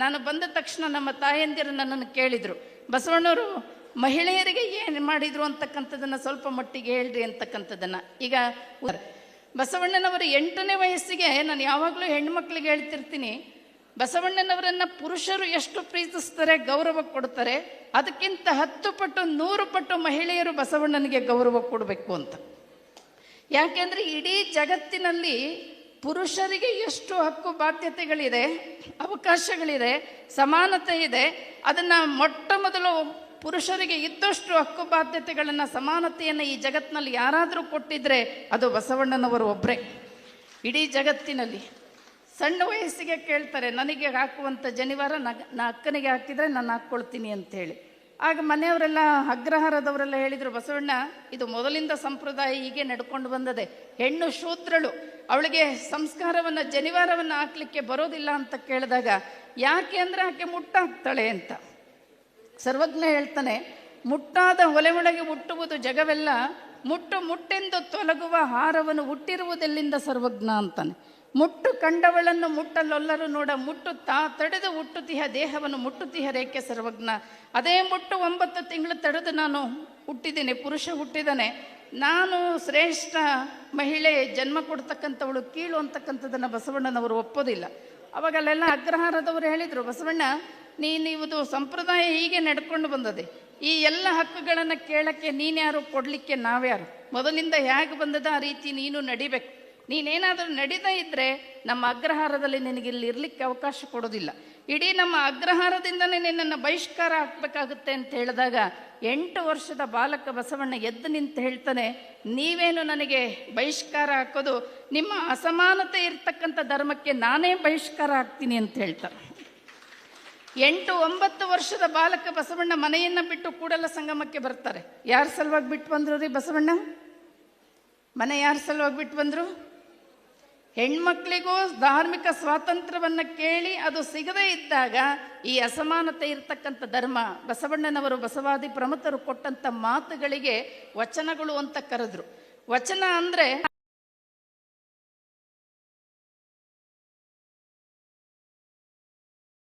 ನಾನು ಬಂದ ತಕ್ಷಣ ನಮ್ಮ ತಾಯಂದಿರು ನನ್ನನ್ನು ಕೇಳಿದರು, ಬಸವಣ್ಣವರು ಮಹಿಳೆಯರಿಗೆ ಏನು ಮಾಡಿದರು ಅಂತಕ್ಕಂಥದ್ದನ್ನು ಸ್ವಲ್ಪ ಮಟ್ಟಿಗೆ ಹೇಳ್ರಿ ಅಂತಕ್ಕಂಥದ್ದನ್ನು. ಈಗ ಬಸವಣ್ಣನವರು 8ನೇ ವಯಸ್ಸಿಗೆ ನಾನು ಯಾವಾಗಲೂ ಹೆಣ್ಮಕ್ಳಿಗೆ ಹೇಳ್ತಿರ್ತೀನಿ, ಬಸವಣ್ಣನವರನ್ನು ಪುರುಷರು ಎಷ್ಟು ಪ್ರೀತಿಸ್ತಾರೆ, ಗೌರವ ಕೊಡ್ತಾರೆ, ಅದಕ್ಕಿಂತ 10 ಪಟ್ಟು 100 ಪಟ್ಟು ಮಹಿಳೆಯರು ಬಸವಣ್ಣನಿಗೆ ಗೌರವ ಕೊಡಬೇಕು ಅಂತ. ಯಾಕೆಂದರೆ ಇಡೀ ಜಗತ್ತಿನಲ್ಲಿ ಪುರುಷರಿಗೆ ಎಷ್ಟು ಹಕ್ಕು ಬಾಧ್ಯತೆಗಳಿದೆ, ಅವಕಾಶಗಳಿದೆ, ಸಮಾನತೆ ಇದೆ. ಅದನ್ನು ಮೊಟ್ಟ ಮೊದಲು ಪುರುಷರಿಗೆ ಇದ್ದಷ್ಟು ಹಕ್ಕು ಬಾಧ್ಯತೆಗಳನ್ನು, ಸಮಾನತೆಯನ್ನು ಈ ಜಗತ್ತಿನಲ್ಲಿ ಯಾರಾದರೂ ಕೊಟ್ಟಿದ್ರೆ ಅದು ಬಸವಣ್ಣನವರು ಒಬ್ಬರೇ. ಇಡೀ ಜಗತ್ತಿನಲ್ಲಿ ಸಣ್ಣ ವಯಸ್ಸಿಗೆ ಕೇಳ್ತಾರೆ, ನನಗೆ ಹಾಕುವಂಥ ಜನಿವಾರ ನಾ ಅಕ್ಕನಿಗೆ ಹಾಕಿದರೆ ನಾನು ಹಾಕ್ಕೊಳ್ತೀನಿ ಅಂಥೇಳಿ. ಆಗ ಮನೆಯವರೆಲ್ಲ ಅಗ್ರಹಾರದವರೆಲ್ಲ ಹೇಳಿದರು, ಬಸವಣ್ಣ ಇದು ಮೊದಲಿಂದ ಸಂಪ್ರದಾಯ ಹೀಗೆ ನಡ್ಕೊಂಡು ಬಂದದೆ, ಹೆಣ್ಣು ಶೂದ್ರಳು, ಅವಳಿಗೆ ಸಂಸ್ಕಾರವನ್ನು ಜನಿವಾರವನ್ನು ಹಾಕ್ಲಿಕ್ಕೆ ಬರೋದಿಲ್ಲ ಅಂತ ಕೇಳಿದಾಗ, ಯಾಕೆ ಅಂದರೆ ಆಕೆ ಮುಟ್ಟಾಗ್ತಾಳೆ ಅಂತ. ಸರ್ವಜ್ಞ ಹೇಳ್ತಾನೆ, ಮುಟ್ಟಾದ ಒಲೆ ಒಳಗೆ ಹುಟ್ಟುವುದು ಜಗವೆಲ್ಲ, ಮುಟ್ಟೆಂದು ತೊಲಗುವ ಹಾರವನ್ನು ಹುಟ್ಟಿರುವುದೆಲ್ಲಿಂದ ಸರ್ವಜ್ಞ ಅಂತಾನೆ. ಮುಟ್ಟು ಕಂಡವಳನ್ನು ಮುಟ್ಟಲೊಲ್ಲರು ನೋಡ, ಮುಟ್ಟು ತಡೆದು ಹುಟ್ಟುತಿಹ ದೇಹವನ್ನು ಮುಟ್ಟುತಿಹರೇಕೆ ಸರ್ವಜ್ಞ. ಅದೇ ಮುಟ್ಟು 9 ತಿಂಗಳು ತಡೆದು ನಾನು ಹುಟ್ಟಿದ್ದೇನೆ, ಪುರುಷ ಹುಟ್ಟಿದ್ದಾನೆ, ನಾನು ಶ್ರೇಷ್ಠ ಮಹಿಳೆ, ಜನ್ಮ ಕೊಡ್ತಕ್ಕಂಥವಳು ಕೀಳು ಅಂತಕ್ಕಂಥದ್ದನ್ನು ಬಸವಣ್ಣನವರು ಒಪ್ಪೋದಿಲ್ಲ. ಅವಾಗಲ್ಲೆಲ್ಲ ಅಗ್ರಹಾರದವರು ಹೇಳಿದರು, ಬಸವಣ್ಣ ನೀನಿವುದು ಸಂಪ್ರದಾಯ ಹೀಗೆ ನಡ್ಕೊಂಡು ಬಂದದೆ, ಈ ಎಲ್ಲ ಹಕ್ಕುಗಳನ್ನು ಕೇಳಕ್ಕೆ ನೀನ್ಯಾರು, ಕೊಡಲಿಕ್ಕೆ ನಾವ್ಯಾರು, ಮೊದಲಿಂದ ಹೇಗೆ ಬಂದದ ಆ ರೀತಿ ನೀನು ನಡಿಬೇಕು. ನೀನೇನಾದರೂ ನಡೀತಾ ಇದ್ದರೆ ನಮ್ಮ ಅಗ್ರಹಾರದಲ್ಲಿ ನಿನಗೆ ಇಲ್ಲಿ ಇರಲಿಕ್ಕೆ ಅವಕಾಶ ಕೊಡೋದಿಲ್ಲ, ಇಡೀ ನಮ್ಮ ಅಗ್ರಹಾರದಿಂದಲೇ ನಿನ್ನನ್ನು ಬಹಿಷ್ಕಾರ ಹಾಕಬೇಕಾಗುತ್ತೆ ಅಂತ ಹೇಳಿದಾಗ 8 ವರ್ಷದ ಬಾಲಕ ಬಸವಣ್ಣ ಎದ್ದು ನಿಂತು ಹೇಳ್ತಾನೆ, ನೀವೇನು ನನಗೆ ಬಹಿಷ್ಕಾರ ಹಾಕೋದು, ನಿಮ್ಮ ಅಸಮಾನತೆ ಇರ್ತಕ್ಕಂಥ ಧರ್ಮಕ್ಕೆ ನಾನೇ ಬಹಿಷ್ಕಾರ ಹಾಕ್ತೀನಿ ಅಂತ ಹೇಳ್ತಾರೆ. 8-9 ವರ್ಷದ ಬಾಲಕ ಬಸವಣ್ಣ ಮನೆಯನ್ನು ಬಿಟ್ಟು ಕೂಡಲ ಸಂಗಮಕ್ಕೆ ಬರ್ತಾರೆ. ಯಾರ ಸಲುವಾಗಿ ಬಿಟ್ಟು ಬಂದರು ರೀ ಬಸವಣ್ಣ? ಮನೆ ಯಾರ ಸಲುವಾಗಿ ಬಿಟ್ಟು ಬಂದರು? ಹೆಣ್ಮಕ್ಳಿಗೂ ಧಾರ್ಮಿಕ ಸ್ವಾತಂತ್ರ್ಯವನ್ನು ಕೇಳಿ ಅದು ಸಿಗದೇ ಇದ್ದಾಗ ಈ ಅಸಮಾನತೆ ಇರ್ತಕ್ಕಂಥ ಧರ್ಮ, ಬಸವಣ್ಣನವರು ಬಸವಾದಿ ಪ್ರಮುಖರು ಕೊಟ್ಟಂಥ ಮಾತುಗಳಿಗೆ ವಚನಗಳು ಅಂತ ಕರೆದ್ರು. ವಚನ ಅಂದರೆ